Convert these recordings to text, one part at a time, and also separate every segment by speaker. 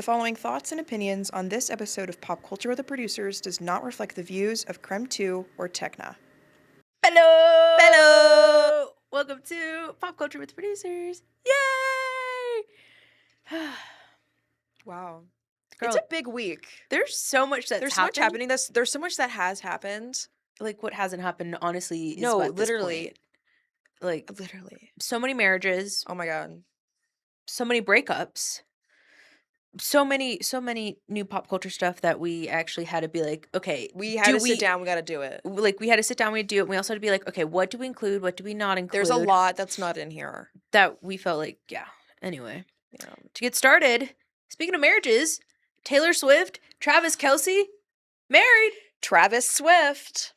Speaker 1: The following thoughts and opinions on this episode of Pop Culture with the Producers does not reflect the views of KREM 2 or Tekna.
Speaker 2: Hello!
Speaker 1: Hello!
Speaker 2: Welcome to Pop Culture with the Producers. Yay!
Speaker 1: Wow.
Speaker 2: Girl,
Speaker 1: It's a big week.
Speaker 2: there's so much that's
Speaker 1: There's so much
Speaker 2: happened.
Speaker 1: happening. There's so much that has happened.
Speaker 2: Like, what hasn't happened, honestly, is
Speaker 1: No,
Speaker 2: at this
Speaker 1: literally.
Speaker 2: point. Like,
Speaker 1: Literally.
Speaker 2: so many marriages,
Speaker 1: Oh my god.
Speaker 2: so many breakups, so many new pop culture stuff that we actually had to be like, okay,
Speaker 1: We had to sit down. We got to do it.
Speaker 2: Like, we had to sit down, we do it. And we also had to be like, okay, what do we include? What do we not include?
Speaker 1: There's a lot that's not in here.
Speaker 2: that we felt like, yeah. Anyway,
Speaker 1: Yeah.
Speaker 2: to get started, speaking of marriages, Taylor Swift, Travis Kelce, married.
Speaker 1: Travis Swift.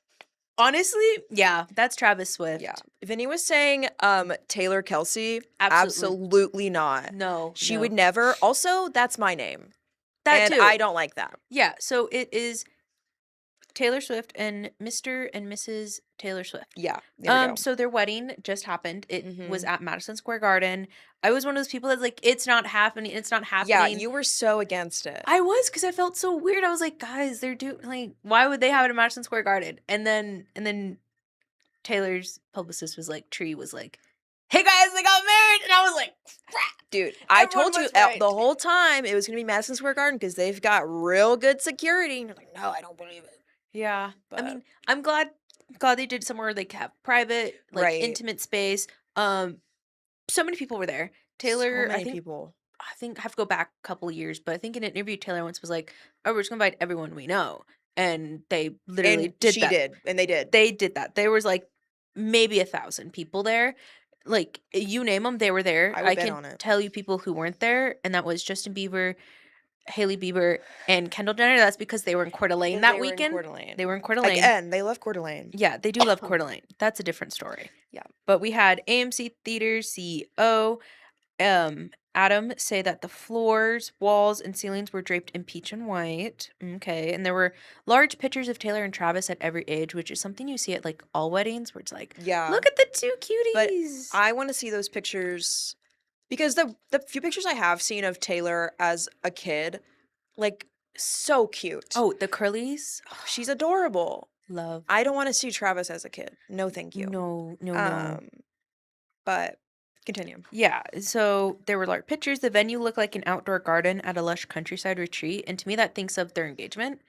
Speaker 2: Honestly, yeah, that's Travis Swift.
Speaker 1: Yeah. Vinny was saying Taylor Kelce.
Speaker 2: Absolutely.
Speaker 1: Absolutely not.
Speaker 2: No.
Speaker 1: She would never. Also, that's my name.
Speaker 2: That
Speaker 1: and
Speaker 2: too.
Speaker 1: I don't like that.
Speaker 2: Yeah, so it is Taylor Swift and Mr. and Mrs. Taylor Swift.
Speaker 1: Yeah. There we go.
Speaker 2: So their wedding just happened. It
Speaker 1: Mhm.
Speaker 2: was at Madison Square Garden. I was one of those people that's like, it's not happening. It's not happening.
Speaker 1: Yeah, you were so against it.
Speaker 2: I was, because I felt so weird. I was like, guys, they're doing, like, why would they have it at Madison Square Garden? And then Taylor's publicist was like, Tree was like, hey guys, they got married. And I was like, crap.
Speaker 1: Dude, I
Speaker 2: Everyone
Speaker 1: told you
Speaker 2: was right.
Speaker 1: the whole time it was going to be Madison Square Garden because they've got real good security. And you're like, no, I don't believe it.
Speaker 2: Yeah.
Speaker 1: But-
Speaker 2: I mean, I'm glad they did somewhere where they could have private, like,
Speaker 1: Right.
Speaker 2: intimate space. So many people were there. Taylor,
Speaker 1: so many
Speaker 2: I think
Speaker 1: people.
Speaker 2: I think I have to go back a couple of years, but I think in an interview Taylor once was like, "Oh, we're just gonna invite everyone we know," and they literally
Speaker 1: And
Speaker 2: did
Speaker 1: she
Speaker 2: that.
Speaker 1: did, and they did.
Speaker 2: They did that. There was like maybe 1,000 people there. Like, you name them, they were there.
Speaker 1: I would bet
Speaker 2: can
Speaker 1: on it.
Speaker 2: tell you people who weren't there, and that was Justin Bieber, Hailey Bieber, and Kendall Jenner. That's because they were in Coeur d'Alene that weekend. They were in Coeur d'Alene.
Speaker 1: Again, they love Coeur d'Alene.
Speaker 2: Yeah, they do love Coeur d'Alene. That's a different story.
Speaker 1: Yeah.
Speaker 2: But we had AMC Theaters CEO Adam say that the floors, walls, and ceilings were draped in peach and white. Okay. And there were large pictures of Taylor and Travis at every age, which is something you see at like all weddings where it's like,
Speaker 1: Yeah.
Speaker 2: look at the two
Speaker 1: But
Speaker 2: cuties.
Speaker 1: I want to see those pictures because the few pictures I have seen of Taylor as a kid, like, so cute.
Speaker 2: Oh, the curlies?
Speaker 1: She's adorable.
Speaker 2: Love.
Speaker 1: I don't want to see Travis as a kid. No, thank you.
Speaker 2: No.
Speaker 1: But continue.
Speaker 2: Yeah, so there were large pictures. The venue looked like an outdoor garden at a lush countryside retreat, and to me that thinks of their engagement.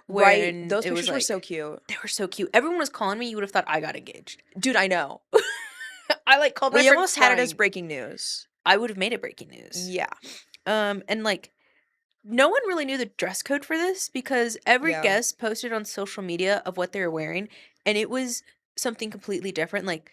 Speaker 1: Right. Those
Speaker 2: it was
Speaker 1: pictures were
Speaker 2: like-
Speaker 1: so cute.
Speaker 2: They were so cute. Everyone was calling me. You would have thought I got engaged.
Speaker 1: Dude, I know.
Speaker 2: I like called my
Speaker 1: We
Speaker 2: friend
Speaker 1: almost had it as
Speaker 2: crying.
Speaker 1: breaking news.
Speaker 2: I would have made it breaking news.
Speaker 1: Yeah.
Speaker 2: And like, no one really knew the dress code for this because every
Speaker 1: Yeah.
Speaker 2: guest posted on social media of what they were wearing, and it was something completely different. Like,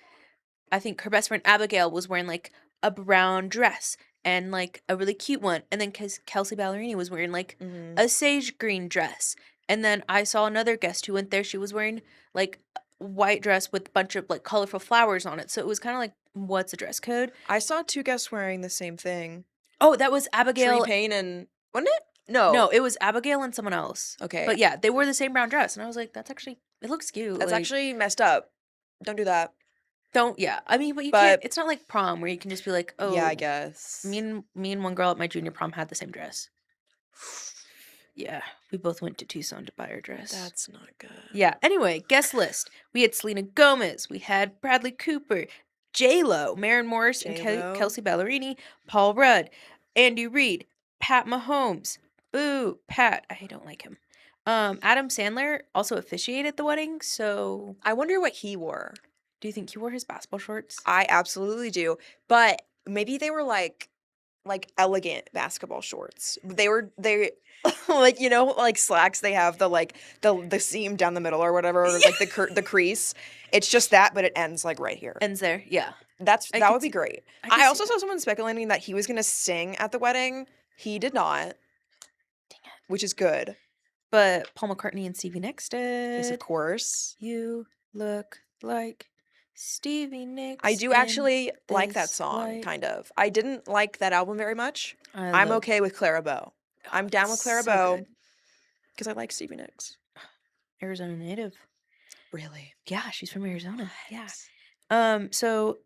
Speaker 2: I think her best friend Abigail was wearing like a brown dress and like a really cute one, and then Kelsey Ballerini was wearing like
Speaker 1: Mhm.
Speaker 2: a sage green dress, and then I saw another guest who went there. She was wearing like a white dress with a bunch of like colorful flowers on it. So it was kind of like, what's a dress code?
Speaker 1: I saw two guests wearing the same thing.
Speaker 2: Oh, that was Abigail.
Speaker 1: Tree Payne and wasn't it? No.
Speaker 2: No, it was Abigail and someone else.
Speaker 1: Okay.
Speaker 2: But yeah, they wore the same brown dress, and I was like, that's actually, it looks cute.
Speaker 1: That's
Speaker 2: like,
Speaker 1: actually messed up. Don't do that.
Speaker 2: don't. Yeah, I mean, but you
Speaker 1: But-
Speaker 2: can't. It's not like prom where you can just be like, oh,
Speaker 1: Yeah, I guess.
Speaker 2: Me and one girl at my junior prom had the same dress. Yeah, we both went to Tucson to buy our dress.
Speaker 1: That's not good.
Speaker 2: Yeah. Anyway, guest list. We had Selena Gomez. We had Bradley Cooper, J-Lo, Maren Morris, and
Speaker 1: J-Lo.
Speaker 2: Kelsey Ballerini, Paul Rudd, Andy Reid, Pat Mahomes. Boo, Pat. I don't like him. Adam Sandler also officiated the wedding. So,
Speaker 1: I wonder what he wore.
Speaker 2: do you think he wore his basketball shorts?
Speaker 1: I absolutely do. But maybe they were like elegant basketball shorts. They like, you know, like slacks, they have the like the seam down the middle or whatever, or like the crease. It's just that, but it ends like right here.
Speaker 2: Ends there. Yeah.
Speaker 1: That
Speaker 2: I
Speaker 1: would
Speaker 2: could
Speaker 1: be
Speaker 2: see-
Speaker 1: great.
Speaker 2: I could
Speaker 1: I
Speaker 2: see
Speaker 1: also
Speaker 2: that.
Speaker 1: saw someone speculating that he was gonna sing at the wedding. He did not.
Speaker 2: Dang it.
Speaker 1: Which is good.
Speaker 2: But Paul McCartney and Stevie Nicks
Speaker 1: Yes, of
Speaker 2: did.
Speaker 1: course.
Speaker 2: You look like Stevie Nicks.
Speaker 1: I do
Speaker 2: in
Speaker 1: actually like that
Speaker 2: this
Speaker 1: song,
Speaker 2: white-
Speaker 1: kind of. I didn't like that album very much.
Speaker 2: I
Speaker 1: I'm
Speaker 2: love-
Speaker 1: okay with Clara Bow. I'm down with Clara
Speaker 2: so
Speaker 1: Bow
Speaker 2: good.
Speaker 1: because I like Stevie Nicks.
Speaker 2: Arizona native.
Speaker 1: Really?
Speaker 2: Yeah, she's from Arizona. Yeah.
Speaker 1: Nice.
Speaker 2: So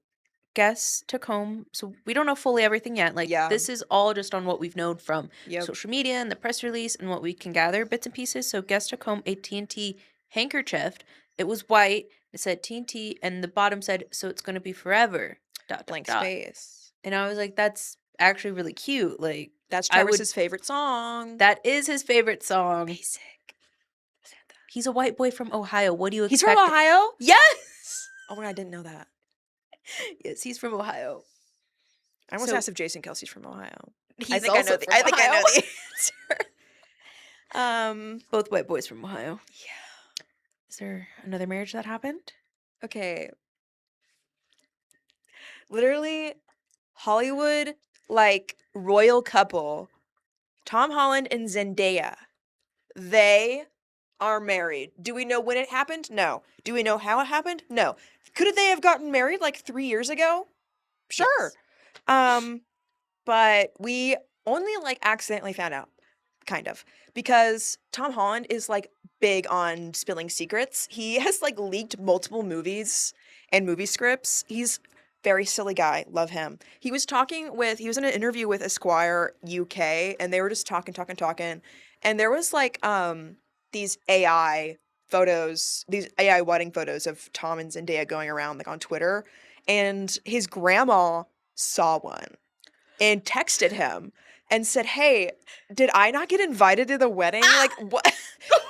Speaker 2: guests took home. So we don't know fully everything yet. Like,
Speaker 1: Yeah.
Speaker 2: this is all just on what we've known from
Speaker 1: Yep.
Speaker 2: social media and the press release and what we can gather bits and pieces. So guests took home a TNT handkerchief. It was white. It said TNT, and the bottom said, "So it's going to be forever." ...
Speaker 1: Blank space.
Speaker 2: And I was like, that's actually really cute. Like,
Speaker 1: That's
Speaker 2: I would.
Speaker 1: Travis's favorite song.
Speaker 2: That is his favorite song.
Speaker 1: Basic.
Speaker 2: He's a white boy from Ohio. What do you
Speaker 1: He's
Speaker 2: expect?
Speaker 1: from Ohio?
Speaker 2: Yes.
Speaker 1: Oh my God, I didn't know that.
Speaker 2: Yes, he's from Ohio.
Speaker 1: I almost
Speaker 2: So-
Speaker 1: asked if Jason Kelce's from Ohio.
Speaker 2: He's
Speaker 1: I think I
Speaker 2: also
Speaker 1: know
Speaker 2: from
Speaker 1: I think I know
Speaker 2: Ohio.
Speaker 1: the answer.
Speaker 2: Both white boys from Ohio.
Speaker 1: Yeah.
Speaker 2: Is there another marriage that happened?
Speaker 1: Okay. Literally, Hollywood, like, royal couple, Tom Holland and Zendaya. They are married. Do we know when it happened? No. Do we know how it happened? No. Could they have gotten married like 3 years ago? Sure. But we only like accidentally found out, kind of, because Tom Holland is like big on spilling secrets. He has like leaked multiple movies and movie scripts. He's very silly guy. Love him. He was in an interview with Esquire UK, and they were just talking. And there was like these AI photos, these AI wedding photos of Tom and Zendaya going around like on Twitter, and his grandma saw one and texted him and said, "Hey, did I not get invited to the wedding? Like, what?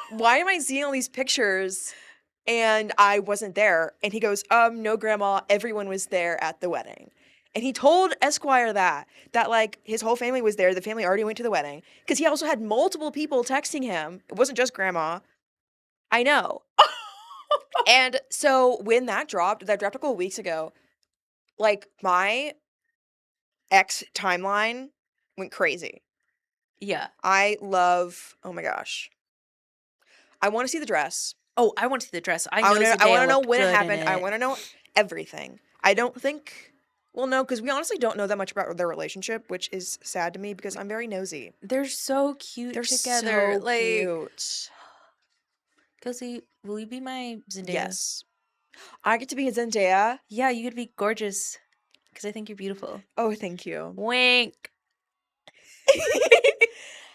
Speaker 1: Why am I seeing all these pictures and I wasn't there?" And he goes, "No, grandma, everyone was there at the wedding." And he told Esquire that like his whole family was there. The family already went to the wedding because he also had multiple people texting him. It wasn't just grandma. I know. And so when that dropped a couple of weeks ago, like my X timeline went crazy.
Speaker 2: Yeah.
Speaker 1: Oh my gosh. I want to see the dress.
Speaker 2: Oh, I want to see the dress. I
Speaker 1: I
Speaker 2: know
Speaker 1: want
Speaker 2: Zendaya
Speaker 1: to know
Speaker 2: looked
Speaker 1: when it
Speaker 2: good in
Speaker 1: happened. I
Speaker 2: it.
Speaker 1: want to know everything. I don't think, well, no, because we honestly don't know that much about their relationship, which is sad to me because I'm very nosy.
Speaker 2: They're so cute
Speaker 1: They're
Speaker 2: together.
Speaker 1: so
Speaker 2: Like,
Speaker 1: cute.
Speaker 2: Kelsey, will you be my Zendaya?
Speaker 1: Yes. I get to be a Zendaya.
Speaker 2: Yeah, you could be gorgeous because I think you're beautiful.
Speaker 1: Oh, thank you.
Speaker 2: Wink.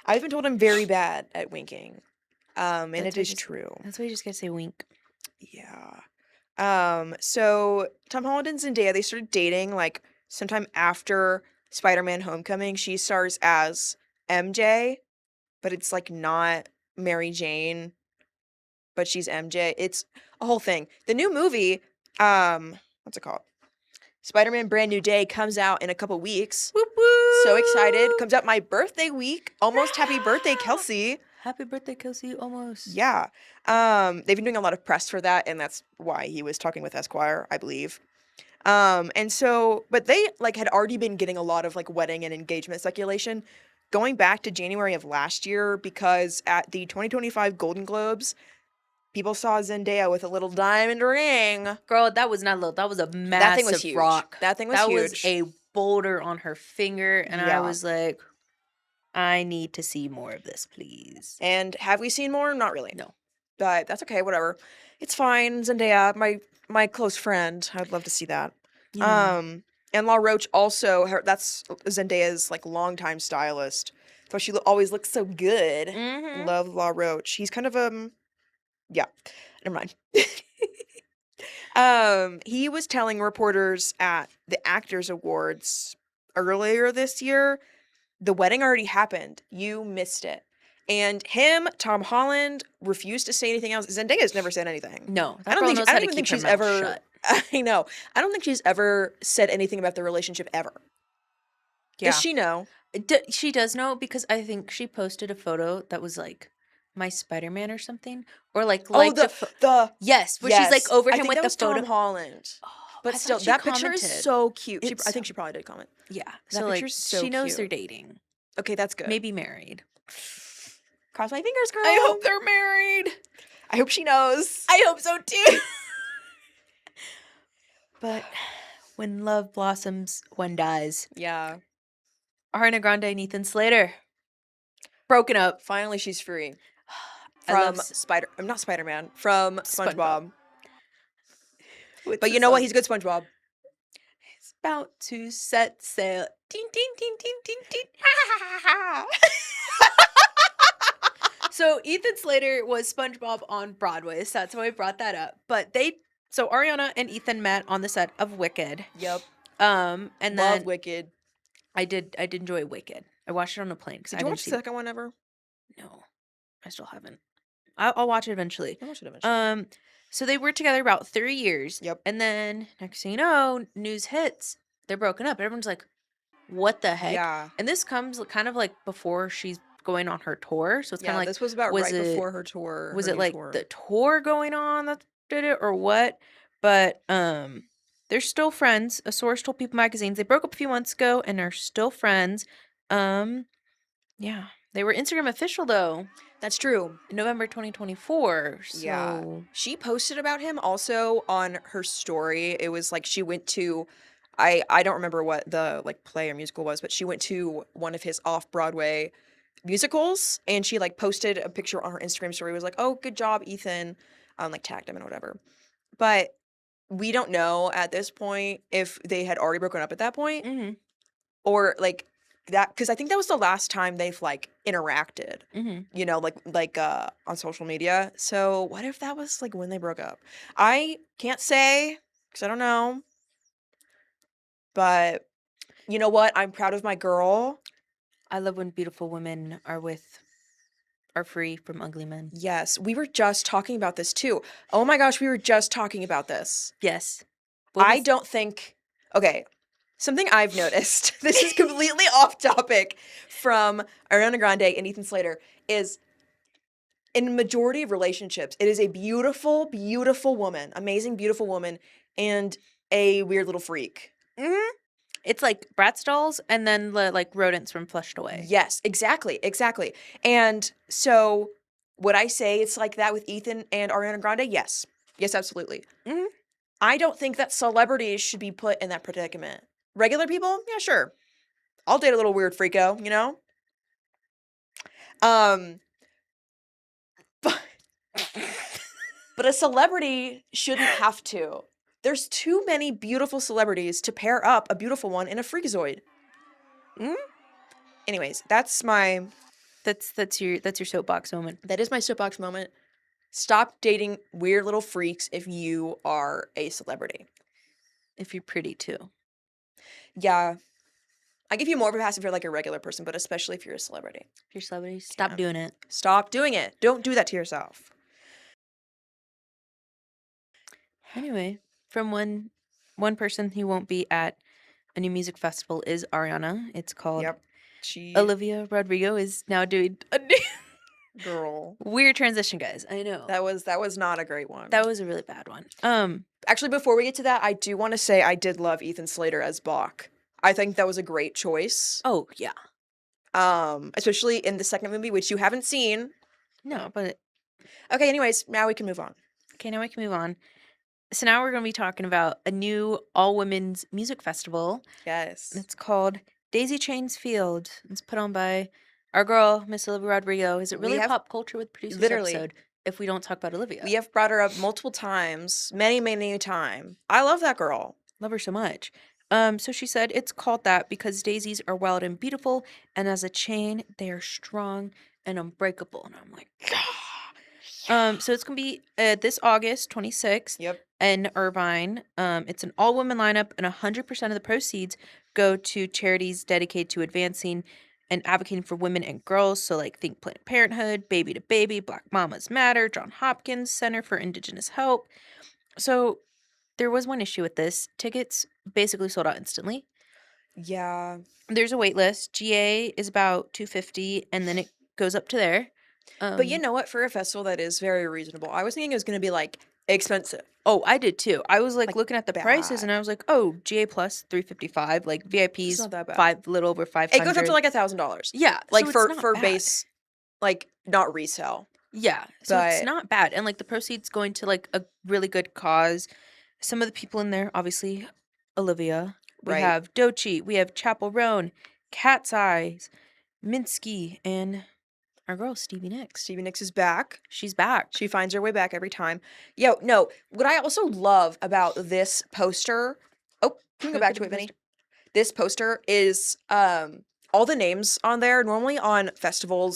Speaker 1: I've been told I'm very bad at winking. And
Speaker 2: That's
Speaker 1: it
Speaker 2: why
Speaker 1: is
Speaker 2: you just-
Speaker 1: true.
Speaker 2: That's why you just gotta say wink.
Speaker 1: Yeah. So Tom Holland and Zendaya, they started dating like sometime after Spider-Man Homecoming. She stars as MJ, but it's like not Mary Jane, but she's MJ. It's a whole thing. The new movie, what's it called? Spider-Man Brand New Day comes out in a couple weeks.
Speaker 2: Whoop whoop.
Speaker 1: So excited. Comes out my birthday week. Almost happy birthday, Kelce.
Speaker 2: Happy birthday, Kelsey. Almost.
Speaker 1: Yeah. They've been doing a lot of press for that, and that's why he was talking with Esquire, I believe. And so, but they like had already been getting a lot of like wedding and engagement speculation going back to January of last year because at the 2025 Golden Globes, people saw Zendaya with a little diamond ring.
Speaker 2: Girl, that was not little. That was a massive
Speaker 1: That thing was huge.
Speaker 2: rock.
Speaker 1: That thing was
Speaker 2: That
Speaker 1: huge.
Speaker 2: was a boulder on her finger, and I
Speaker 1: Yeah.
Speaker 2: was like, I need to see more of this, please.
Speaker 1: And have we seen more? Not really.
Speaker 2: No.
Speaker 1: But that's okay, whatever. It's fine. Zendaya, my close friend. I'd love to see that.
Speaker 2: Yeah.
Speaker 1: And La Roche also, that's Zendaya's like longtime stylist. So she always looks so good.
Speaker 2: Mhm.
Speaker 1: Love La Roche. He's kind of yeah. Never mind. He was telling reporters at the Actors Awards earlier this year, the wedding already happened. You missed it. And him, Tom Holland, refused to say anything else. Zendaya's never said anything.
Speaker 2: No,
Speaker 1: I don't even think she's ever.
Speaker 2: Shut.
Speaker 1: I know. I don't think she's ever said anything about the relationship ever.
Speaker 2: Yeah.
Speaker 1: Does she know?
Speaker 2: She does know because I think she posted a photo that was like my Spider-Man or something, or like
Speaker 1: the
Speaker 2: yes, where she's like over
Speaker 1: I
Speaker 2: him
Speaker 1: think
Speaker 2: with
Speaker 1: that
Speaker 2: the
Speaker 1: was
Speaker 2: photo.
Speaker 1: Tom Holland.
Speaker 2: Oh,
Speaker 1: But
Speaker 2: I
Speaker 1: still,
Speaker 2: thought she
Speaker 1: that picture is
Speaker 2: commented.
Speaker 1: so cute.
Speaker 2: It's
Speaker 1: I think
Speaker 2: so-
Speaker 1: she probably did comment.
Speaker 2: Yeah,
Speaker 1: That
Speaker 2: so like
Speaker 1: picture's so
Speaker 2: she knows
Speaker 1: cute.
Speaker 2: they're dating,
Speaker 1: Okay, that's good.
Speaker 2: maybe married.
Speaker 1: Cross my fingers, girl.
Speaker 2: I hope they're married.
Speaker 1: I hope she knows.
Speaker 2: I hope so too. But when love blossoms, one dies.
Speaker 1: Yeah.
Speaker 2: Ariana Grande and Ethan Slater broken up.
Speaker 1: Finally, she's free
Speaker 2: I
Speaker 1: from
Speaker 2: love
Speaker 1: not Spider-Man, from
Speaker 2: SpongeBob.
Speaker 1: SpongeBob. But you know what? He's a good SpongeBob.
Speaker 2: about to set sail. Ding, ding, ding, ding, ding, ding. So Ethan Slater was SpongeBob on Broadway, so that's why I brought that up. But so Ariana and Ethan met on the set of Wicked.
Speaker 1: Yep.
Speaker 2: And
Speaker 1: Love
Speaker 2: then
Speaker 1: Wicked.
Speaker 2: I did enjoy Wicked. I watched it on a plane because
Speaker 1: Did
Speaker 2: I
Speaker 1: you
Speaker 2: didn't
Speaker 1: watch the
Speaker 2: see it.
Speaker 1: second one ever?
Speaker 2: No, I still haven't. I'll watch it eventually.
Speaker 1: I'll watch it eventually.
Speaker 2: So they were together about 3 years.
Speaker 1: Yep.
Speaker 2: And then next thing you know, news hits. They're broken up. Everyone's like, what the heck?
Speaker 1: Yeah.
Speaker 2: And this comes kind of like before she's going on her tour. So it's kind of like,
Speaker 1: this was about
Speaker 2: was
Speaker 1: right
Speaker 2: it-
Speaker 1: before her tour.
Speaker 2: was
Speaker 1: her
Speaker 2: it
Speaker 1: new
Speaker 2: like
Speaker 1: tour.
Speaker 2: the tour going on that did it or what? But they're still friends. A source told People magazines they broke up a few months ago and are still friends. Yeah. They were Instagram official though
Speaker 1: That's true.
Speaker 2: in November 2024. So
Speaker 1: Yeah. She posted about him also on her story. It was like she went to I don't remember what the like play or musical was, but she went to one of his off-Broadway musicals and she like posted a picture on her Instagram story. It was like, "Oh, good job, Ethan." Like tagged him and whatever. But we don't know at this point if they had already broken up at that point
Speaker 2: Mhm.
Speaker 1: or like that because I think that was the last time they've like interacted.
Speaker 2: Mhm.
Speaker 1: You know, like on social media. So what if that was like when they broke up? I can't say because I don't know. But you know what? I'm proud of my girl.
Speaker 2: I love when beautiful women are free from ugly men.
Speaker 1: Yes, we were just talking about this too. Oh my gosh, we were just talking about this.
Speaker 2: Yes.
Speaker 1: I don't think. Okay, something I've noticed. This is completely off topic from Ariana Grande and Ethan Slater. Is in majority of relationships, it is a beautiful, beautiful woman, amazing, beautiful woman, and a weird little freak.
Speaker 2: It's like Bratz dolls and then like rodents from Flushed Away.
Speaker 1: Yes, exactly, exactly. And so, would I say it's like that with Ethan and Ariana Grande? Yes, yes, absolutely.
Speaker 2: Mhm.
Speaker 1: I don't think that celebrities should be put in that predicament. Regular people, yeah, sure. I'll date a little weird freako, you know. But but a celebrity shouldn't have to. There's too many beautiful celebrities to pair up a beautiful one in a freakazoid. Anyways, that's
Speaker 2: That's your soapbox moment.
Speaker 1: that is my soapbox moment. Stop dating weird little freaks if you are a celebrity.
Speaker 2: If you're pretty too.
Speaker 1: Yeah. I give you more of a pass if you're like a regular person, but especially if you're a celebrity.
Speaker 2: If you're celebrity, stop
Speaker 1: Yeah.
Speaker 2: doing it.
Speaker 1: Stop doing it. Don't do that to yourself.
Speaker 2: Anyway, from one person who won't be at a new music festival is Ariana. It's called
Speaker 1: Yep. She
Speaker 2: Olivia Rodrigo is now doing a new
Speaker 1: girl.
Speaker 2: weird transition, guys. I know.
Speaker 1: That was not a great one.
Speaker 2: That was a really bad one.
Speaker 1: Actually, before we get to that, I do want to say I did love Ethan Slater as Bach. I think that was a great choice.
Speaker 2: Oh, yeah.
Speaker 1: Especially in the second movie, which you haven't seen.
Speaker 2: No, but
Speaker 1: Okay, anyways, now we can move on.
Speaker 2: okay, now we can move on. So now we're going to be talking about a new all-women's music festival.
Speaker 1: Yes.
Speaker 2: It's called Daisy Chain's Field. It's put on by our girl, Miss Olivia Rodrigo. Is it
Speaker 1: We
Speaker 2: really
Speaker 1: have-
Speaker 2: pop culture with producers
Speaker 1: literally.
Speaker 2: episode if we don't talk about Olivia?
Speaker 1: We have brought her up multiple times, many time. I love that girl.
Speaker 2: Love her so much. So she said it's called that because daisies are wild and beautiful, and as a chain, they are strong and unbreakable. And I'm like, so it's gonna be this August 26th
Speaker 1: Yep.
Speaker 2: in Irvine. It's an all-women lineup, and 100% of the proceeds go to charities dedicated to advancing and advocating for women and girls. So, like, think Planned Parenthood, Baby to Baby, Black Mamas Matter, John Hopkins Center for Indigenous Help. So, there was one issue with this. Tickets basically sold out instantly.
Speaker 1: Yeah.
Speaker 2: There's a wait list. GA is about $250, and then it goes up to there.
Speaker 1: But you know what? For a festival, that is very reasonable. I was thinking it was going to be like expensive.
Speaker 2: Oh, I did too. I was like
Speaker 1: Like,
Speaker 2: looking at the prices, and I was like, "Oh, GA plus $355, like VIP's
Speaker 1: not that bad.
Speaker 2: five, little over 500."
Speaker 1: It goes up to like $1,000.
Speaker 2: yeah,
Speaker 1: Like
Speaker 2: so
Speaker 1: for
Speaker 2: it's not bad.
Speaker 1: base, like not resale.
Speaker 2: Yeah, so it's
Speaker 1: but-
Speaker 2: not bad, and like the proceeds going to like a really good cause. Some of the people in there, obviously, Olivia. We
Speaker 1: Right.
Speaker 2: have Doechii. We have Chapel Roan, Cat's Eyes, Minsky, and our girl Stevie Nicks.
Speaker 1: Stevie Nicks is back.
Speaker 2: She's back.
Speaker 1: She finds her way back every time. Yo, no. What I also love about this poster, Oh, can we go
Speaker 2: Look
Speaker 1: back
Speaker 2: at
Speaker 1: to
Speaker 2: the
Speaker 1: it, Vinny?
Speaker 2: poster.
Speaker 1: This poster is all the names on there. Normally on festival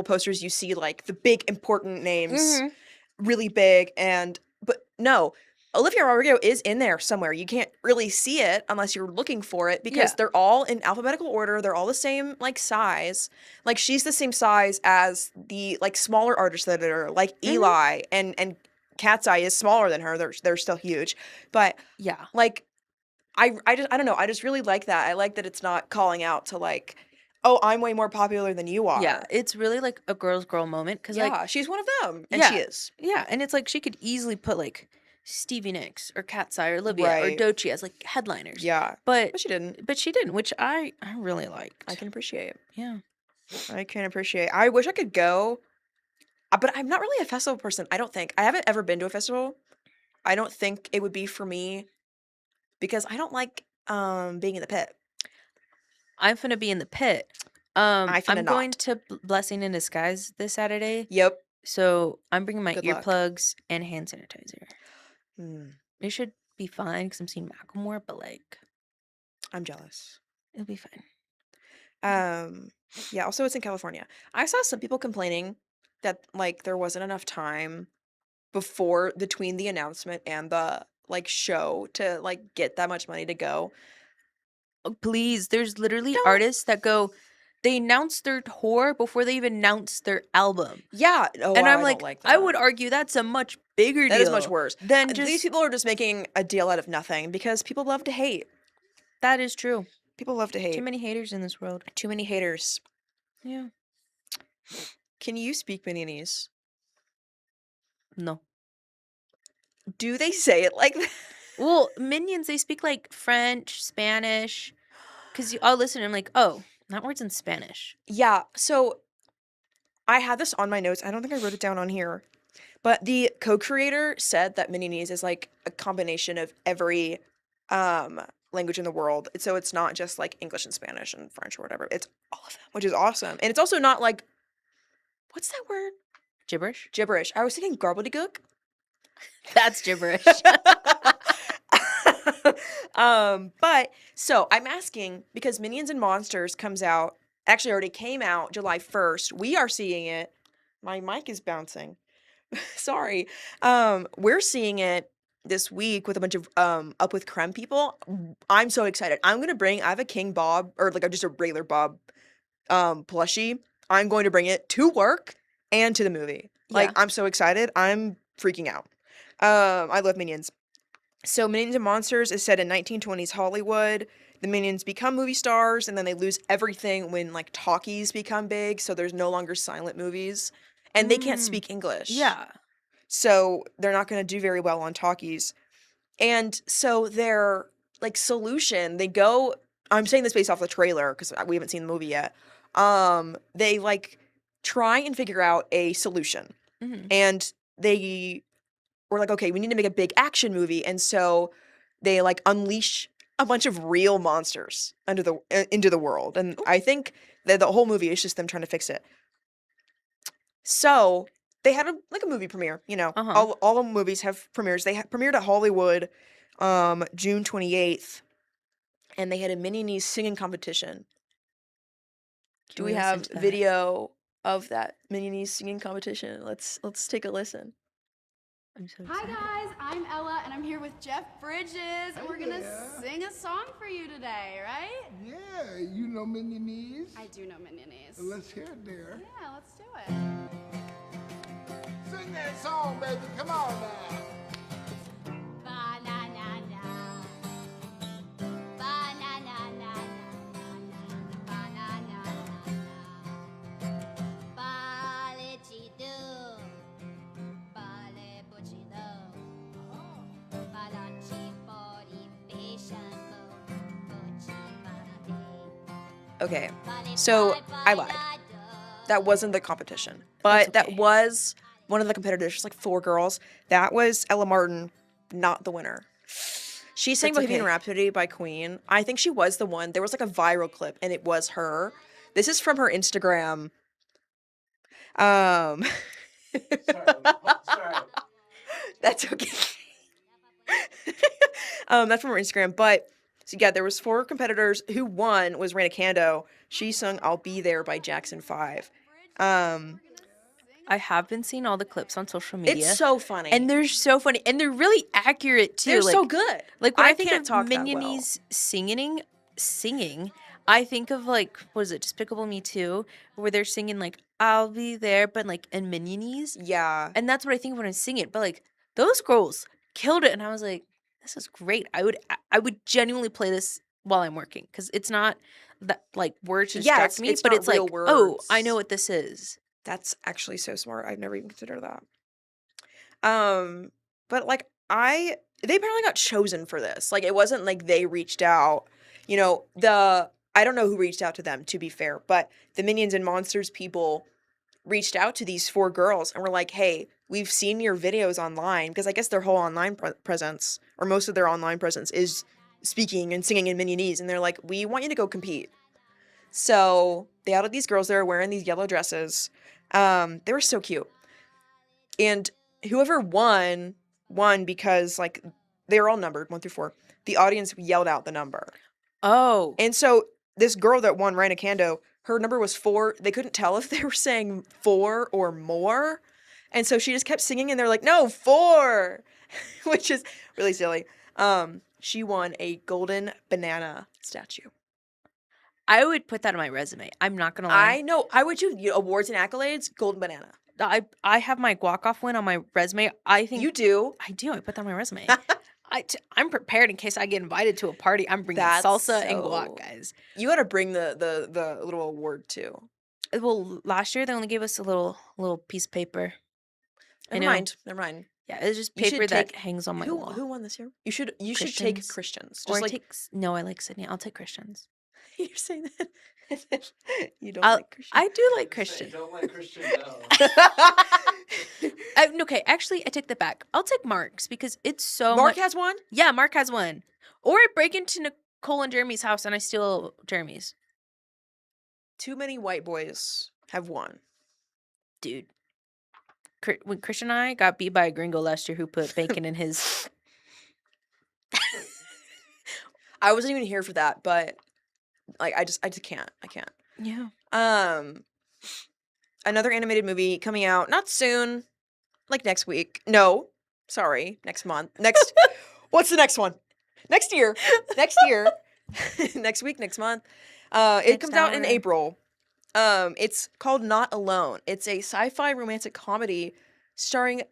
Speaker 1: posters you see like the big important names
Speaker 2: Mm-hmm.
Speaker 1: really big, but no, Olivia Rodrigo is in there somewhere. You can't really see it unless you're looking for it because
Speaker 2: Yeah.
Speaker 1: they're all in alphabetical order. They're all the same like size. Like she's the same size as the like smaller artists that are like
Speaker 2: Mm-hmm.
Speaker 1: Eli and Cat's Eye is smaller than her. They're still huge. But
Speaker 2: Yeah.
Speaker 1: like I don't know. I just really like that. I like that it's not calling out to like, oh, I'm way more popular than you
Speaker 2: Yeah.
Speaker 1: are.
Speaker 2: It's really like a girl's girl moment because, like,
Speaker 1: Yeah, she's one of them, and she
Speaker 2: yeah.
Speaker 1: is.
Speaker 2: Yeah. And it's like she could easily put like Stevie Nicks or Cat's Eye or Olivia or
Speaker 1: Right.
Speaker 2: Doechii as like headliners.
Speaker 1: Yeah.
Speaker 2: But
Speaker 1: But she didn't.
Speaker 2: she didn't, which I really liked.
Speaker 1: I can appreciate.
Speaker 2: Yeah.
Speaker 1: I can appreciate. I wish I could go, but I'm not really a festival person. I don't think. I haven't ever been to a festival. I don't think it would be for me because I don't like being in the pit.
Speaker 2: I'm finna be in the pit.
Speaker 1: I finna
Speaker 2: I'm going
Speaker 1: not.
Speaker 2: to Blessing in Disguise this Saturday.
Speaker 1: Yep.
Speaker 2: So I'm bringing my
Speaker 1: Good luck.
Speaker 2: earplugs and hand sanitizer.
Speaker 1: Hmm.
Speaker 2: It should be fine because I'm seeing Macklemore, but like
Speaker 1: I'm jealous.
Speaker 2: it'll be fine.
Speaker 1: Yeah, also it's in California. I saw some people complaining that like there wasn't enough time between the announcement and the like show to like get that much money to go.
Speaker 2: Oh, please, there's literally
Speaker 1: Don't.
Speaker 2: artists that go, they announce their tour before they even announce their album.
Speaker 1: Yeah. Oh,
Speaker 2: And I'm
Speaker 1: I
Speaker 2: like,
Speaker 1: don't like
Speaker 2: I
Speaker 1: that.
Speaker 2: would argue that's a much bigger
Speaker 1: That
Speaker 2: deal.
Speaker 1: is much worse.
Speaker 2: Than
Speaker 1: These
Speaker 2: just,
Speaker 1: people are just making a deal out of nothing because people love to hate.
Speaker 2: that is true.
Speaker 1: People love to
Speaker 2: Too
Speaker 1: hate.
Speaker 2: many haters in this world.
Speaker 1: Too many haters.
Speaker 2: Yeah.
Speaker 1: Can you speak Minionese?
Speaker 2: No.
Speaker 1: Do they say it like that?
Speaker 2: Well, Minions, they speak like French, Spanish. Because I'll listen and I'm like, oh, that word's in Spanish.
Speaker 1: Yeah, so I had this on my notes. I don't think I wrote it down on here. But the co-creator said that Minionese is like a combination of every language in the world. So it's not just like English and Spanish and French or whatever. It's all of them, which is awesome. And it's also not like what's that word?
Speaker 2: Gibberish?
Speaker 1: Gibberish. I was thinking gobbledygook.
Speaker 2: That's gibberish.
Speaker 1: But so I'm asking because Minions and Monsters comes out, actually already came out July 1st. We are seeing it. My mic is bouncing. Sorry. We're seeing it this week with a bunch of Up with KREM people. I'm so excited. I have a King Bob or like just a regular Bob plushie. I'm going to bring it to work and to the movie. Like
Speaker 2: Yeah.
Speaker 1: I'm so excited. I'm freaking out. I love Minions. So Minions and Monsters is set in 1920s Hollywood. The Minions become movie stars and then they lose everything when like talkies become big, so there's no longer silent movies. And they can't
Speaker 2: Mm,
Speaker 1: speak English.
Speaker 2: Yeah.
Speaker 1: So they're not going to do very well on talkies. And so their like solution, I'm saying this based off the trailer because we haven't seen the movie yet. They like try and figure out a solution.
Speaker 2: Hmm.
Speaker 1: And they were like, okay, we need to make a big action movie. And so they like unleash a bunch of real monsters into the world. And I think that the whole movie is just them trying to fix it. So they had a movie premiere,
Speaker 2: Uh-huh.
Speaker 1: all the movies have premieres. They premiered at Hollywood June 28th, and they had a Minionese singing competition. Do we
Speaker 2: we listen
Speaker 1: have
Speaker 2: to that?
Speaker 1: video of that Minionese singing competition? Let's take a listen.
Speaker 2: I'm so
Speaker 3: Hi
Speaker 2: excited.
Speaker 3: guys, I'm Ella and I'm here with Jeff Bridges and we're gonna sing a song for you today, right?
Speaker 4: Yeah, you know Minionese?
Speaker 3: I do know Minionese.
Speaker 4: Let's hear it, dear.
Speaker 3: Yeah, let's do it.
Speaker 4: Sing that song, baby. Come on now.
Speaker 3: Ba-na-na-na. Ba-na-na-na-na. Ba-na-na-na-na. Ba-le-chi-do. Ba-le-bu-chi-do. Ba-la-chi-bo-di-be-shan-bo. Bo-chi-ba-da-be.
Speaker 1: Okay, so I lied. That wasn't the competition, but
Speaker 2: That's okay.
Speaker 1: that was one of the competitors. Just like 4 girls. That was Ella Martin, not the winner. She sang
Speaker 2: That's
Speaker 1: Bohemian
Speaker 2: okay.
Speaker 1: Rhapsody by Queen. I think she was the one. There was like a viral clip, and it was her. This is from her Instagram.
Speaker 4: Sorry.
Speaker 1: That's okay. That's from her Instagram. But so yeah, there was 4 competitors. Who won was Raina Kando. She sung "I'll Be There" by Jackson 5. Um,
Speaker 2: I have been seeing all the clips on social media.
Speaker 1: it's so funny.
Speaker 2: And they're so funny. And they're really accurate, too.
Speaker 1: They're
Speaker 2: like,
Speaker 1: so good.
Speaker 2: Like, when I think
Speaker 1: can't
Speaker 2: of
Speaker 1: talk that well.
Speaker 2: Minionese singing, I think of, like, what is it, Despicable Me 2, where they're singing, like, I'll be there, but, like, in Minionese.
Speaker 1: Yeah.
Speaker 2: And that's what I think of when I sing it. But, like, those girls killed it. And I was like, this is great. I would genuinely play this while I'm working. Because it's not that, like, words to distract me.
Speaker 1: It's
Speaker 2: but
Speaker 1: not
Speaker 2: it's like,
Speaker 1: real
Speaker 2: oh, I
Speaker 1: words.
Speaker 2: know what this is.
Speaker 1: That's actually so smart. I've never even considered that. But like they apparently got chosen for this. Like it wasn't like they reached out. You know, I don't know who reached out to them, to be fair, but the Minions and Monsters people reached out to these 4 girls and were like, "Hey, we've seen your videos online," because I guess their whole online presence, or most of their online presence, is speaking and singing in Minionese, and they're like, "We want you to go compete." So they outed these girls that were wearing these yellow dresses. They were so cute. And whoever won because like they were all numbered 1 through 4. The audience yelled out the number.
Speaker 2: Oh.
Speaker 1: And so this girl that won, Raina Kando, her number was 4. They couldn't tell if they were saying 4 or more. And so she just kept singing and they're like, "No, 4," which is really silly. She won a golden banana statue.
Speaker 2: I would put that on my resume. I'm not gonna lie.
Speaker 1: I know. I would too. Awards and accolades, golden banana.
Speaker 2: I have my guac off win on my resume. I think
Speaker 1: You do.
Speaker 2: I do. I put that on my resume. I'm prepared in case I get invited to a party. I'm bringing
Speaker 1: That's
Speaker 2: salsa and
Speaker 1: so-
Speaker 2: guac, guys.
Speaker 1: You got to bring the little award too.
Speaker 2: Well, last year they only gave us a little piece of paper.
Speaker 1: Never
Speaker 2: know.
Speaker 1: mind. Never mind.
Speaker 2: Yeah, it's just
Speaker 1: You should
Speaker 2: paper that
Speaker 1: take-
Speaker 2: hangs on my
Speaker 1: Who
Speaker 2: wall.
Speaker 1: won this year? You should take
Speaker 2: Christians.
Speaker 1: Christians.
Speaker 2: Or
Speaker 1: Just
Speaker 2: I
Speaker 1: like
Speaker 2: take no, I like Sydney. I'll take Christians.
Speaker 1: you're saying that. You don't
Speaker 2: I'll-
Speaker 1: like Christians.
Speaker 2: I do like Christian.
Speaker 5: Don't like Christian no.
Speaker 2: Okay, actually, I take that back. I'll take Mark's because it's so
Speaker 1: Mark
Speaker 2: much.
Speaker 1: has one.
Speaker 2: Yeah, Mark has one. Or I break into Nicole and Jeremy's house and I steal Jeremy's.
Speaker 1: Too many white boys have won.
Speaker 2: Dude. When Christian and I got beat by a gringo last year who put bacon in his.
Speaker 1: I wasn't even here for that, but like I just can't. I can't.
Speaker 2: Yeah.
Speaker 1: Another animated movie coming out not soon, like next week. No, sorry, next month. Next, what's the next one? Next year. Next year. Next week. Next month. It
Speaker 2: Next
Speaker 1: comes out in
Speaker 2: hour.
Speaker 1: April. It's called Not Alone. It's a sci-fi romantic comedy starring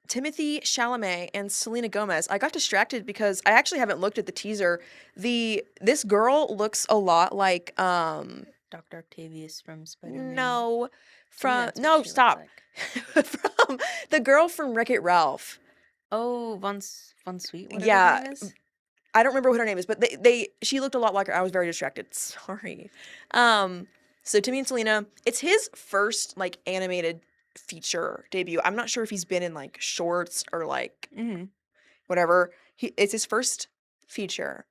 Speaker 1: Timothy Chalamet and Selena Gomez. I got distracted because I actually haven't looked at the teaser. This girl looks a lot like
Speaker 2: Dr. Octavius from Spider-Man.
Speaker 1: no,
Speaker 2: To me,
Speaker 1: from
Speaker 2: that's what
Speaker 1: no
Speaker 2: she looks
Speaker 1: stop
Speaker 2: like.
Speaker 1: from the girl from Wreck-It Ralph.
Speaker 2: Oh, Von Sweet. Whatever
Speaker 1: Yeah,
Speaker 2: her name is.
Speaker 1: I don't remember what her name is, but she looked a lot like her. I was very distracted. Sorry. So Timmy and Selena, it's his first like animated feature debut. I'm not sure if he's been in like shorts or like
Speaker 2: Mm-hmm.
Speaker 1: whatever. It's his first feature.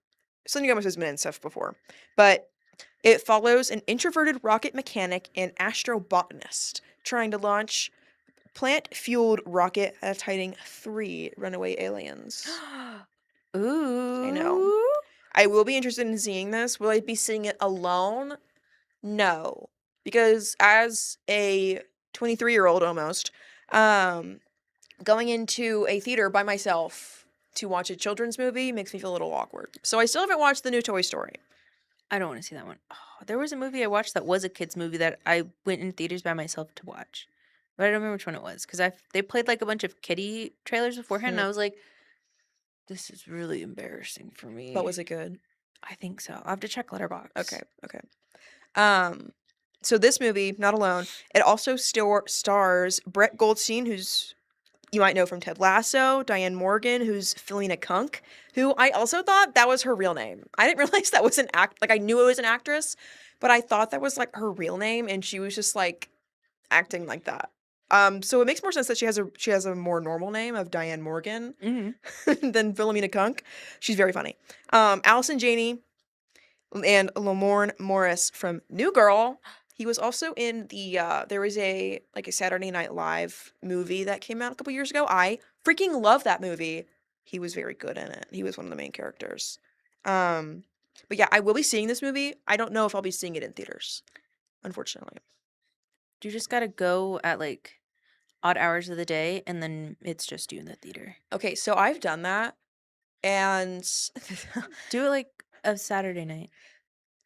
Speaker 1: Selena Gomez has been in stuff before, but it follows an introverted rocket mechanic and astrobotanist trying to launch plant-fueled rocket that's hiding 3 runaway aliens.
Speaker 2: Ooh.
Speaker 1: I know. I will be interested in seeing this. Will I be seeing it alone? No. Because as a 23-year-old almost, going into a theater by myself to watch a children's movie makes me feel a little awkward. So I still haven't watched the new Toy Story.
Speaker 2: I don't want to see that one. Oh, there was a movie I watched that was a kids movie that I went in theaters by myself to watch, but I don't remember which one it was because they played like a bunch of kiddie trailers beforehand, and I was like, "This is really embarrassing for me."
Speaker 1: But was it good?
Speaker 2: I think so. I'll have to check Letterboxd.
Speaker 1: Okay. So this movie, Not Alone, it also stars Brett Goldstein, who's you might know from Ted Lasso, Diane Morgan, who's Felina Kunk, who I also thought that was her real name. I didn't realize that was an like I knew it was an actress, but I thought that was like her real name, and she was just like acting like that. So it makes more sense that she has a more normal name of Diane Morgan than Philomena Kunk. She's very funny. Allison Janney and Lamorne Morris from New Girl. He was also in the there was a Saturday Night Live movie that came out a couple years ago. I freaking love that movie. he was very good in it. He was one of the main characters. But yeah, I will be seeing this movie. I don't know if I'll be seeing it in theaters, unfortunately.
Speaker 2: You just gotta go at like odd hours of the day, and then it's just you in the theater.
Speaker 1: Okay, so I've done that, and
Speaker 2: Do it like a Saturday night.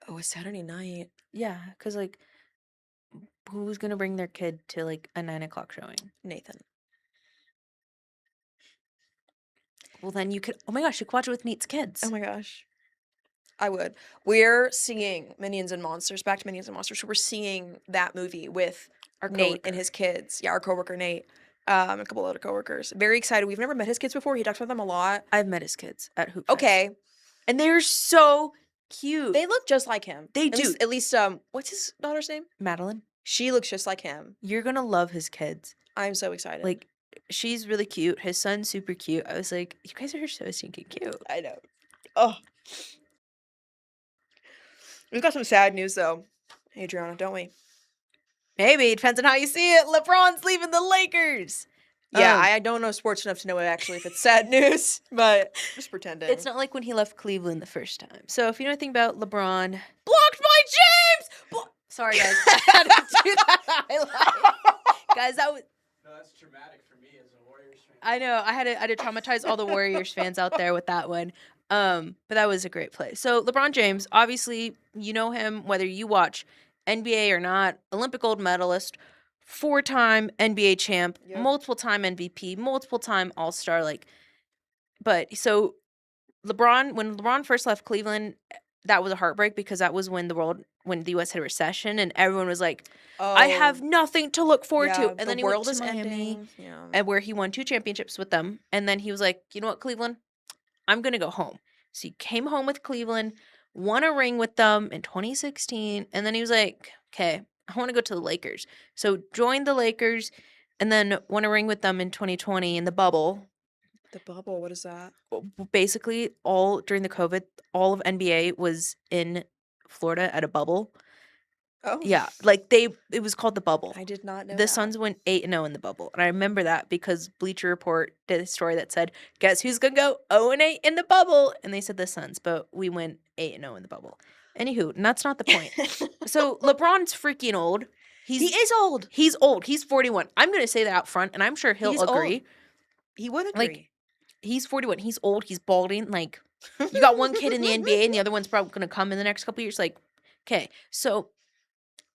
Speaker 1: oh, a Saturday night.
Speaker 2: Yeah, because like, who's gonna bring their kid to like a 9 o'clock showing?
Speaker 1: Nathan.
Speaker 2: Well, then you could. Oh my gosh, you could watch it with Nate's kids.
Speaker 1: Oh my gosh. I would. We're seeing Minions and Monsters, back to Minions and Monsters. So we're seeing that movie with
Speaker 2: Our
Speaker 1: Nate
Speaker 2: coworker.
Speaker 1: and his kids. Yeah, our coworker Nate. A couple other coworkers. Very excited. We've never met his kids before. He talks about them a lot.
Speaker 2: I've met his kids at Hoop Fest.
Speaker 1: Okay.
Speaker 2: And they're so cute.
Speaker 1: They look just like him.
Speaker 2: They
Speaker 1: At
Speaker 2: do.
Speaker 1: least, what's his daughter's name?
Speaker 2: Madeline,
Speaker 1: She looks just like him.
Speaker 2: you're gonna love his kids.
Speaker 1: I'm so excited.
Speaker 2: Like, she's really cute. His son's super cute. I was like, you guys are so stinking cute.
Speaker 1: I know. Oh. We've got some sad news though, Adriana, don't we?
Speaker 2: Maybe it depends on how you see it. LeBron's leaving the Lakers.
Speaker 1: Yeah, I don't know sports enough to know actually if it's sad news, but just pretending.
Speaker 2: It's not like when he left Cleveland the first time. So if you know anything about LeBron, blocked by James. Sorry guys, I had to do that highlight. Guys, that was.
Speaker 5: No, that's traumatic for me as a Warriors fan.
Speaker 2: I know. I had to traumatize all the Warriors fans out there with that one. But that was a great play. So LeBron James, obviously, you know him whether you watch NBA or not. Olympic gold medalist, 4-time NBA champ,
Speaker 1: Yep.
Speaker 2: multiple-time MVP, multiple-time All-Star. But so when LeBron first left Cleveland, that was a heartbreak because that was when the U.S. had a recession and everyone was like, I have nothing to look forward to. And then he went to Miami,
Speaker 1: Yeah.
Speaker 2: and where he won 2 championships with them. And then he was like, you know what, Cleveland? I'm going to go home. So he came home with Cleveland, won a ring with them in 2016. And then he was like, okay, I want to go to the Lakers. So joined the Lakers and then won a ring with them in 2020 in the bubble.
Speaker 1: The bubble, what is that?
Speaker 2: Basically, all during the COVID, all of NBA was in Florida at a bubble.
Speaker 1: Oh.
Speaker 2: Yeah, it was called the bubble.
Speaker 1: I did not know
Speaker 2: The
Speaker 1: that.
Speaker 2: Suns went 8-0 in the bubble. And I remember that because Bleacher Report did a story that said, guess who's going to go 0-8 in the bubble? And they said the Suns, but we went 8-0 in the bubble. Anywho, and that's not the point. So LeBron's freaking old.
Speaker 1: He is old.
Speaker 2: He's old. He's 41. I'm going to say that out front, and I'm sure he'll
Speaker 1: He's old.
Speaker 2: agree.
Speaker 1: He would agree.
Speaker 2: Like, he's 41. He's old. He's balding. Like, you got one kid in the NBA, and the other one's probably going to come in the next couple years. Like, okay, so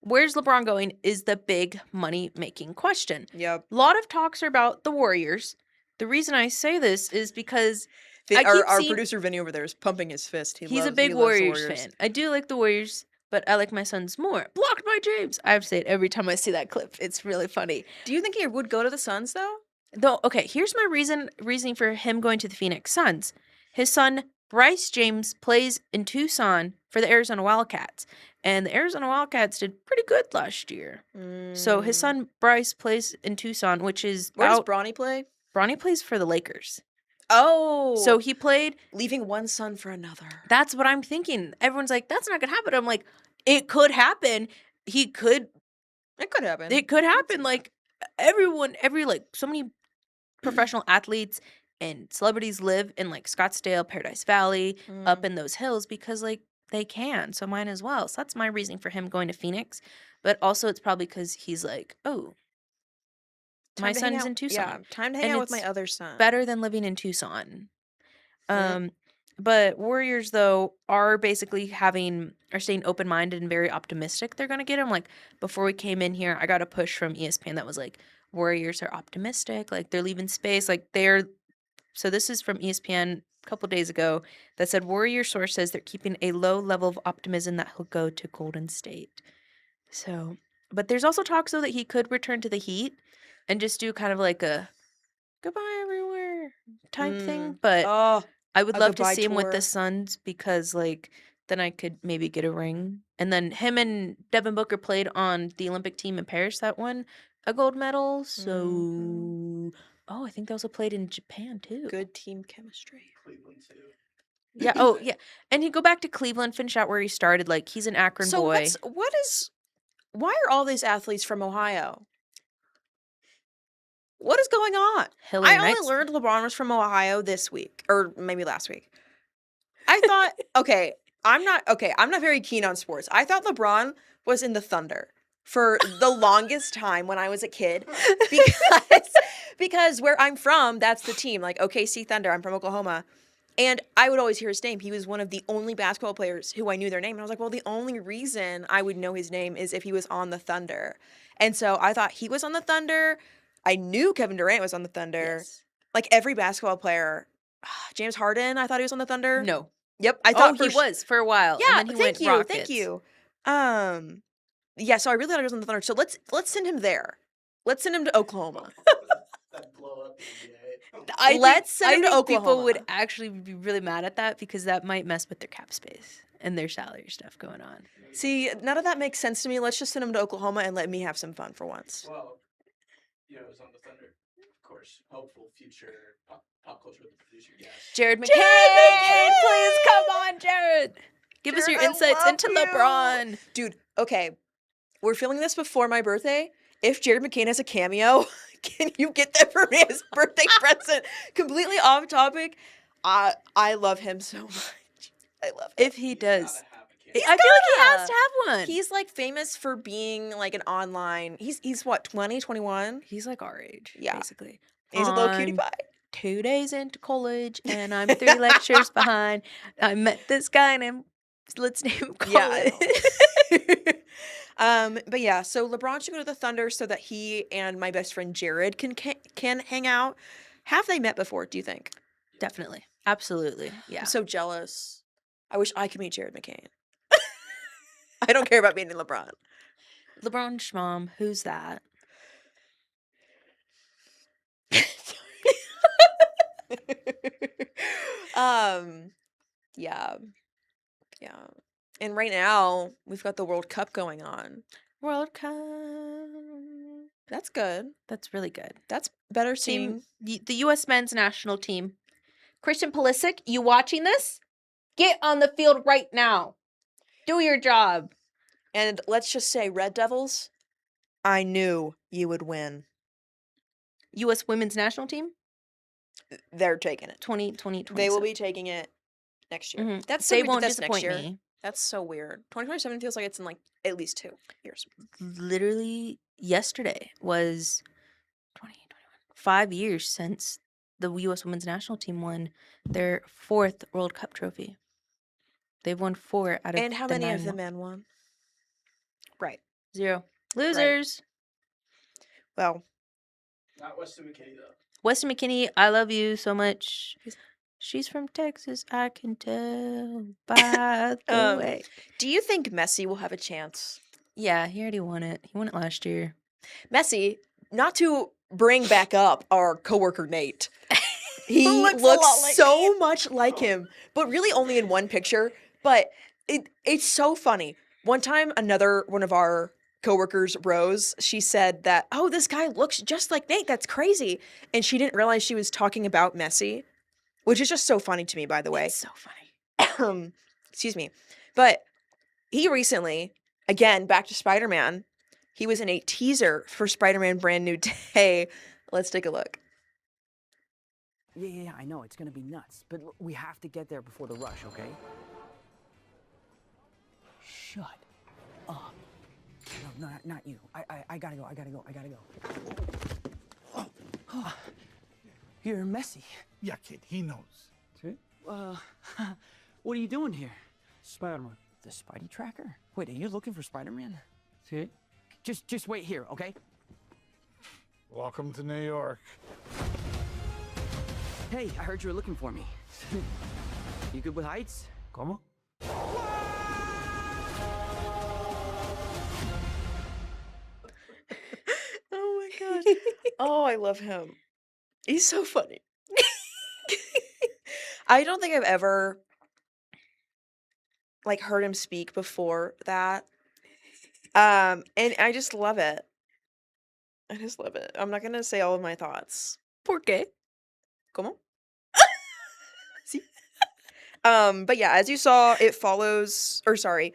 Speaker 2: where's LeBron going is the big money-making question.
Speaker 1: Yep.
Speaker 2: A lot of talks are about the Warriors. The reason I say this is because I
Speaker 1: Our,
Speaker 2: keep
Speaker 1: our
Speaker 2: seeing-
Speaker 1: producer Vinny over there is pumping his fist.
Speaker 2: he's a big
Speaker 1: he loves the
Speaker 2: Warriors
Speaker 1: Warriors
Speaker 2: fan. I do like the Warriors, but I like my Suns more. Blocked by James. I have to say it every time I see that clip. It's really funny.
Speaker 1: Do you think he would go to the Suns though?
Speaker 2: Though, okay, here's my reasoning for him going to the Phoenix Suns. His son, Bryce James, plays in Tucson for the Arizona Wildcats. And the Arizona Wildcats did pretty good last year. So his son, Bryce, plays in Tucson, which is
Speaker 1: Where does
Speaker 2: about...
Speaker 1: Bronny play?
Speaker 2: Bronny plays for the Lakers.
Speaker 1: Oh.
Speaker 2: So he played...
Speaker 1: leaving one son for another.
Speaker 2: That's what I'm thinking. Everyone's like, that's not going to happen. I'm like, it could happen.
Speaker 1: It could happen.
Speaker 2: It could happen. Like, so many professional athletes and celebrities live in like Scottsdale, Paradise Valley, up in those hills because like they can. So mine as well. So that's my reasoning for him going to Phoenix. But also it's probably because he's like, oh, my
Speaker 1: Time to hang
Speaker 2: son's
Speaker 1: out-
Speaker 2: in Tucson.
Speaker 1: Yeah, time to hang
Speaker 2: And
Speaker 1: out with my
Speaker 2: it's
Speaker 1: other son.
Speaker 2: Better than living in Tucson.
Speaker 1: Yeah.
Speaker 2: But Warriors though are staying open-minded and very optimistic they're gonna get him. Like before we came in here, I got a push from ESPN that was like, Warriors are optimistic, like they're leaving space, like so this is from ESPN a couple days ago that said Warrior source says they're keeping a low level of optimism that he'll go to Golden State. So, but there's also talks though that he could return to the Heat and just do kind of like a goodbye everywhere type thing. But
Speaker 1: Oh,
Speaker 2: I would
Speaker 1: a
Speaker 2: love to
Speaker 1: goodbye
Speaker 2: see him with the
Speaker 1: tour.
Speaker 2: Suns because like then I could maybe get a ring. And then him and Devin Booker played on the Olympic team in Paris that won a gold medal. So I think they also played in Japan too.
Speaker 1: good team chemistry.
Speaker 5: Cleveland too.
Speaker 2: Yeah. Oh yeah. And he'd go back to Cleveland, finish out where he started. Like he's an Akron
Speaker 1: So
Speaker 2: boy.
Speaker 1: why are all these athletes from Ohio? What is going on?
Speaker 2: Hillary
Speaker 1: I only
Speaker 2: Knight's-
Speaker 1: learned LeBron was from Ohio this week, or maybe last week. I thought, I'm not very keen on sports. I thought LeBron was in the Thunder for the longest time when I was a kid because where I'm from, that's the team, like OKC Thunder. I'm from Oklahoma. And I would always hear his name. He was one of the only basketball players who I knew their name. And I was like, well, the only reason I would know his name is if he was on the Thunder. And so I thought he was on the Thunder. I knew Kevin Durant was on the Thunder.
Speaker 2: Yes.
Speaker 1: Like every basketball player. James Harden, I thought he was on the Thunder.
Speaker 2: No.
Speaker 1: Yep. I thought
Speaker 2: he was for a while.
Speaker 1: Yeah,
Speaker 2: and then he
Speaker 1: thank
Speaker 2: went
Speaker 1: you.
Speaker 2: Rockets.
Speaker 1: Thank you. Yeah, so I really thought he was on the Thunder. So let's send him there. Let's send him to Oklahoma.
Speaker 5: That blow up the NBA.
Speaker 1: Let's send him to
Speaker 2: think
Speaker 1: Oklahoma.
Speaker 2: people would actually be really mad at that because that might mess with their cap space and their salary stuff going on.
Speaker 1: See, none of that makes sense to me. Let's just send him to Oklahoma and let me have some fun for once.
Speaker 5: Well, it was on the Thunder. Of course, hopeful future pop culture with the producer guest.
Speaker 2: Jared McCain,
Speaker 1: McCain!
Speaker 2: please come on, Jared. Give us
Speaker 1: Jared,
Speaker 2: your
Speaker 1: I
Speaker 2: insights
Speaker 1: love
Speaker 2: into
Speaker 1: you.
Speaker 2: LeBron.
Speaker 1: Dude, okay. We're filming this before my birthday. If Jared McCain has a cameo, can you get that for me as birthday present? Completely off topic. I love him so much. I love him.
Speaker 2: If he does,
Speaker 5: Gotta have a
Speaker 2: I
Speaker 5: kid.
Speaker 2: feel like he has to have one.
Speaker 1: He's like famous for being like an online. He's what, 20, 21?
Speaker 2: He's like our age,
Speaker 1: Yeah.
Speaker 2: basically.
Speaker 1: He's a little cutie
Speaker 2: I'm
Speaker 1: pie.
Speaker 2: 2 days into college and I'm 3 lectures behind. I met this guy named, let's name him
Speaker 1: Yeah,
Speaker 2: Colin.
Speaker 1: But yeah, so LeBron should go to the Thunder so that he and my best friend Jared can hang out. Have they met before, do you think?
Speaker 2: Definitely. Absolutely. Yeah.
Speaker 1: I'm so jealous. I wish I could meet Jared McCain. I don't care about meeting LeBron.
Speaker 2: LeBron Schmom, who's that?
Speaker 1: Yeah. Yeah. And right now, we've got the World Cup going on.
Speaker 2: World Cup.
Speaker 1: That's good.
Speaker 2: That's really good.
Speaker 1: That's better
Speaker 2: Team,
Speaker 1: seeing.
Speaker 2: the U.S. men's national team. Christian Pulisic, you watching this? Get on the field right now. Do your job.
Speaker 1: And let's just say, Red Devils, I knew you would win.
Speaker 2: U.S. women's national team,
Speaker 1: They're taking it.
Speaker 2: 2020.
Speaker 1: They will be taking it next year.
Speaker 2: Mhm.
Speaker 1: That's so
Speaker 2: They
Speaker 1: weird that
Speaker 2: won't
Speaker 1: that's next
Speaker 2: disappoint
Speaker 1: year.
Speaker 2: me.
Speaker 1: That's so weird. 2027 feels like it's in like at least 2 years.
Speaker 2: Literally yesterday was 2021. 5 years since the U.S. women's national team won their 4th World Cup trophy. They've won 4 out of
Speaker 1: And how
Speaker 2: the
Speaker 1: many
Speaker 2: 9
Speaker 1: of the men won? Right.
Speaker 2: 0. Losers.
Speaker 1: Well,
Speaker 5: Not Weston McKinney though.
Speaker 2: Weston McKinney, I love you so much. She's from Texas, I can tell by the way.
Speaker 1: do you think Messi will have a chance?
Speaker 2: Yeah, he already won it. He won it last year.
Speaker 1: Messi, not to bring back up our coworker Nate. He
Speaker 2: Who
Speaker 1: looks,
Speaker 2: looks a lot like
Speaker 1: so much like him, but really only in one picture. But it's so funny. One time, one of our coworkers, Rose, she said that, oh, this guy looks just like Nate. That's crazy. And she didn't realize she was talking about Messi, which is just so funny to me, by the way.
Speaker 2: It's so funny.
Speaker 1: Excuse me. But he recently, again, back to Spider-Man, he was in a teaser for Spider-Man Brand New Day. Let's take a look.
Speaker 6: Yeah, I know, it's gonna be nuts. But we have to get there before the rush, okay? Shut up. No, not you. I gotta go. You're messy.
Speaker 4: Yeah, kid, he knows.
Speaker 6: See? What are you doing here? Spider-Man. The Spidey tracker? Wait, are you looking for Spider-Man? See? Just wait here, okay?
Speaker 4: Welcome to New York.
Speaker 6: Hey, I heard you were looking for me. You good with heights?
Speaker 4: ¿Cómo?
Speaker 1: Oh my god. Oh, I love him. He's so funny. I don't think I've ever like heard him speak before that. And I just love it. I just love it. I'm not gonna say all of my thoughts.
Speaker 2: ¿Por qué?
Speaker 1: ¿Cómo? Sí. But yeah, as you saw, it follows, or sorry,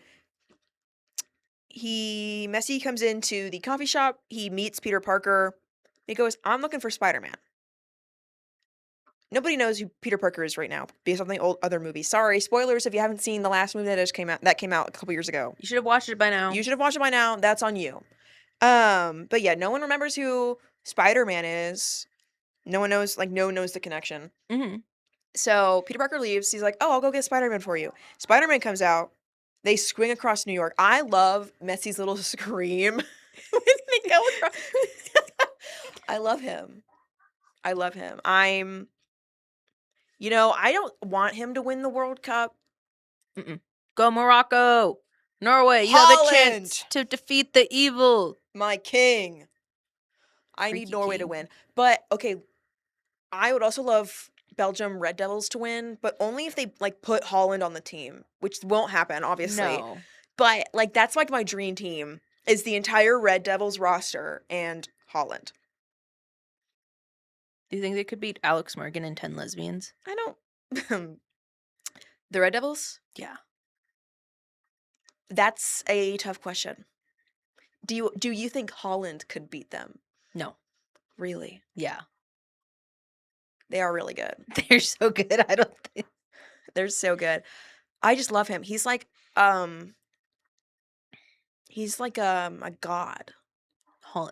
Speaker 1: Messi comes into the coffee shop, he meets Peter Parker, He goes, I'm looking for Spider-Man. Nobody knows who Peter Parker is right now based on the old other movie. Sorry, spoilers if you haven't seen the last movie that just came out. That came out a couple years ago.
Speaker 2: You should have watched it by now.
Speaker 1: You should have watched it by now. That's on you. But yeah, no one remembers who Spider-Man is. No one knows, like, no one knows the connection.
Speaker 2: Mm-hmm.
Speaker 1: So Peter Parker leaves. He's like, oh, I'll go get Spider-Man for you. Spider-Man comes out. They swing across New York. I love Messy's little scream when they go across. I love him. I love him. I don't want him to win the World Cup.
Speaker 2: Go Morocco, Norway. You have a
Speaker 1: Holland!
Speaker 2: chance to defeat the evil.
Speaker 1: My king. I need
Speaker 2: Freaky
Speaker 1: Norway to
Speaker 2: king.
Speaker 1: win. But, okay, I would also love Belgium Red Devils to win, but only if they, like, put Holland on the team, which won't happen, obviously.
Speaker 2: No.
Speaker 1: But, like, that's, like, my dream team is the entire Red Devils roster and Holland.
Speaker 2: Do you think they could beat Alex Morgan and 10 Lesbians?
Speaker 1: I don't... The Red Devils?
Speaker 2: Yeah.
Speaker 1: That's a tough question. Do you think Holland could beat them?
Speaker 2: No.
Speaker 1: Really?
Speaker 2: Yeah.
Speaker 1: They are really good.
Speaker 2: They're so good. I don't think.
Speaker 1: They're so good. I just love him. He's like a god.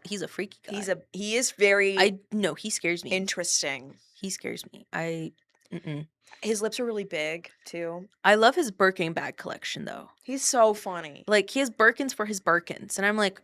Speaker 2: He's a freaky guy.
Speaker 1: He is very
Speaker 2: No, he scares me.
Speaker 1: interesting.
Speaker 2: He scares me.
Speaker 1: His lips are really big too.
Speaker 2: I love his Birkin bag collection though.
Speaker 1: He's so funny.
Speaker 2: Like he has Birkins for his Birkins, and I'm like,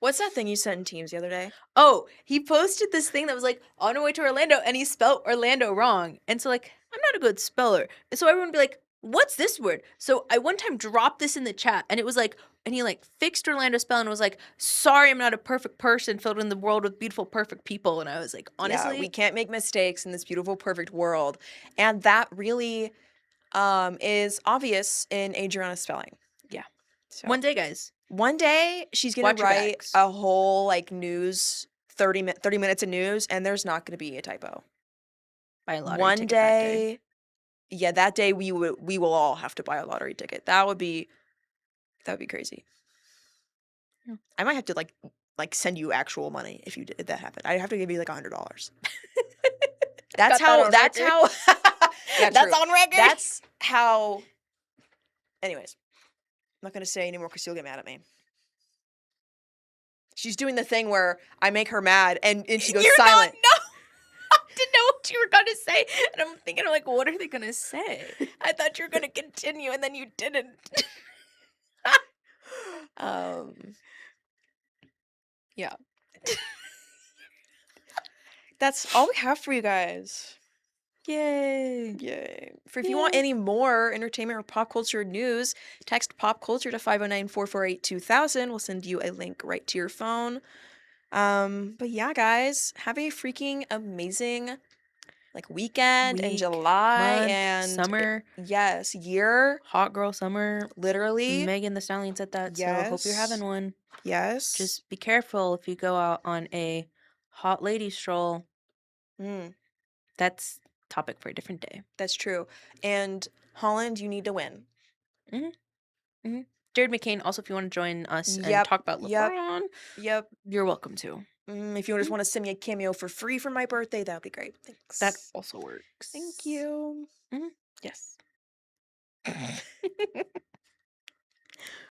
Speaker 1: What's that thing you sent in Teams the other day?
Speaker 2: oh, he posted this thing that was like on our way to Orlando, and he spelled Orlando wrong, and so like I'm not a good speller, and so everyone would be like, what's this word? So I one time dropped this in the chat, and it was like, and he like fixed Orlando spelling and was like, sorry, I'm not a perfect person filled in the world with beautiful, perfect people, and I was like, honestly,
Speaker 1: Yeah, we can't make mistakes in this beautiful, perfect world, and that really is obvious in Adriana's spelling.
Speaker 2: Yeah.
Speaker 1: So.
Speaker 2: One day, guys.
Speaker 1: One day she's gonna
Speaker 2: Watch your
Speaker 1: write
Speaker 2: bags.
Speaker 1: a whole like news 30 minutes of news, and there's not gonna be a typo.
Speaker 2: Buy a lottery
Speaker 1: One
Speaker 2: ticket that
Speaker 1: day, yeah, that day we will all have to buy a lottery ticket. That would be crazy.
Speaker 2: Yeah.
Speaker 1: I might have to like send you actual money if that happened. I'd have to give you like $100. That's
Speaker 2: Got that
Speaker 1: how.
Speaker 2: on
Speaker 1: That's
Speaker 2: record.
Speaker 1: how. Yeah,
Speaker 2: That's
Speaker 1: true.
Speaker 2: on record.
Speaker 1: That's how. Anyways, I'm not gonna say anymore because you'll get mad at me. She's doing the thing where I make her mad and she goes
Speaker 2: You're
Speaker 1: silent.
Speaker 2: No, I didn't know what you were gonna say, and I'm thinking like, what are they gonna say? I thought you were gonna continue, and then you didn't.
Speaker 1: Yeah. That's all we have for you guys.
Speaker 2: Yay!
Speaker 1: Yay. If you want any more entertainment or pop culture news, text pop culture to 509-448-2000. We'll send you a link right to your phone. But yeah, guys, have a freaking amazing like weekend in
Speaker 2: Week,
Speaker 1: July
Speaker 2: month,
Speaker 1: and
Speaker 2: summer.
Speaker 1: Yes, year.
Speaker 2: Hot girl summer.
Speaker 1: Literally.
Speaker 2: Megan the Stallion said that, so I hope you're
Speaker 1: Yes.
Speaker 2: having one.
Speaker 1: Yes.
Speaker 2: Just be careful if you go out on a hot lady stroll. That's topic for a different day.
Speaker 1: That's true. And Holland, you need to win.
Speaker 2: Jared McCain, also, if you want to join us and
Speaker 1: Yep,
Speaker 2: talk about
Speaker 1: yep.
Speaker 2: LeBron,
Speaker 1: Yep.
Speaker 2: you're welcome to.
Speaker 1: If you just want to send me a cameo for free for my birthday, that would be great. Thanks.
Speaker 2: That also works.
Speaker 1: Thank you.
Speaker 2: Yes.